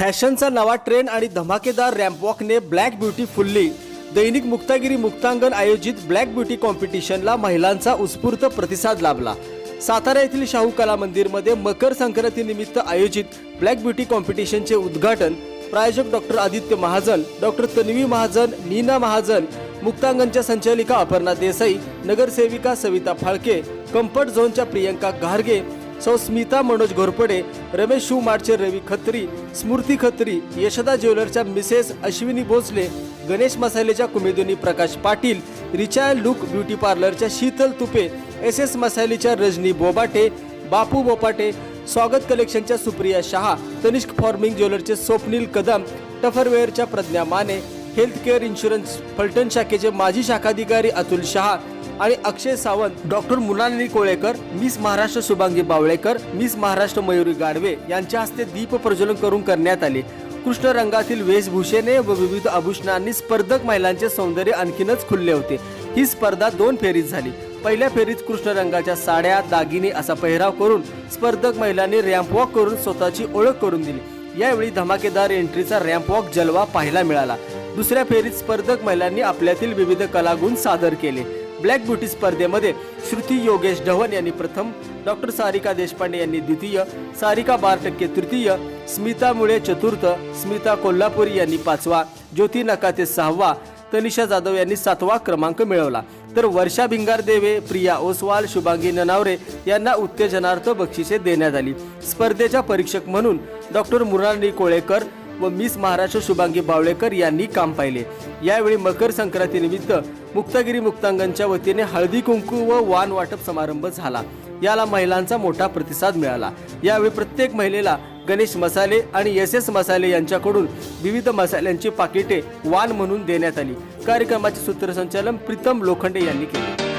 फॅशनचा नवा ट्रेंड आणि धमाकेदार रॅम्प वॉकने ब्लॅक ब्युटी फुलली। दैनिक मुक्तागिरी मुक्तांगण आयोजित ब्लॅक ब्युटी कॉम्पिटिशनला महिलांचा उत्स्फूर्त प्रतिसाद लाभला। सातारा येथील शाहू कला मंदिरमध्ये मकर संक्रांती निमित्त आयोजित ब्लॅक ब्युटी कॉम्पिटिशनचे उद्घाटन प्रायोजक डॉक्टर आदित्य महाजन, डॉक्टर तन्वी महाजन, नीना महाजन, मुक्तांगणच्या संचालिका अपर्णा देसाई, नगरसेविका सविता फाळके, कम्फर्ट झोनच्या प्रियंका घारगे, सौ स्मिता मनोज घोरपडे, रमेश शू मार्टचे रवी खत्री, स्मृती खत्री, यशदा ज्वेलरच्या मिसेस अश्विनी भोसले, गणेश मसालेच्या कुमेदुनी प्रकाश पाटील, रिचा लुक ब्युटी पार्लरच्या शीतल तुपे, SS मसालेच्या रजनी बोबाटे, बापू बोपाटे, स्वागत कलेक्शनच्या सुप्रिया शहा, तनिष्क फॉर्मिंग ज्वेलरचे स्वप्नील कदम, टफरवेअरच्या Pragya Mane, health care insurance Phaltan शाखेचे माजी शाखाधिकारी अतुल शहा आणि Akshay Sawant, doctor Mrunalini Kolekar, Miss Maharashtra Shubhangi Bawalekar, Miss Maharashtra Mayuri Gadve यांच्या हस्ते दीप प्रज्वलन करून करण्यात आले। कृष्ण रंगातील वेशभूषेने व विविध आभूषणांनी स्पर्धक महिलांचे सौंदर्य आणखीनच खुलले होते। ही स्पर्धा 2 फेरीत झाली। पहिल्या फेरीत कृष्ण रंगाच्या साड्या, दागिने असा पेहराव करून स्पर्धक महिलांनी रॅम्प वॉक करून स्वतःची ओळख करून दिली। यावेळी धमाकेदार एंट्रीचा रॅम्प वॉक जलवा पाहायला मिळाला। दुसऱ्या फेरीत स्पर्धक महिलांनी आपल्यातील विविध कलागुण सादर केले। ब्लॅक ब्युटी स्पर्धेमध्ये श्रुती योगेश ढवण यांनी प्रथम, डॉक्टर सारिका देशपांडे यांनी द्वितीय, सारिका 12% तृतीय, स्मिता मुळे चतुर्थ, स्मिता कोल्हापुरी यांनी 5वा, ज्योती नकाते 6वा, तनिषा जाधव यांनी 7वा क्रमांक मिळवला। तर वर्षा भिंगारदेवे, प्रिया ओसवाल, शुभांगी ननावरे यांना उत्तेजनार्थ बक्षिसे देण्यात आली। स्पर्धेच्या परीक्षक म्हणून डॉक्टर मृणालिनी कोळेकर व मिस महाराष्ट्र शुभांगी बावळेकर यांनी काम पाहिले। यावेळी मकर संक्रांती निमित्त मुक्तागिरी मुक्तांगणच्या वतीने हळदी कुंकू व वाण वाटप समारंभ झाला। याला महिलांचा मोठा प्रतिसाद मिळाला। यावेळी प्रत्येक महिलेला गणेश मसाले आणि SS मसाले यांच्याकडून विविध मसाल्यांची पाकिटे वाण म्हणून देण्यात आली। कार्यक्रमाचे सूत्रसंचालन प्रीतम लोखंडे यांनी केले।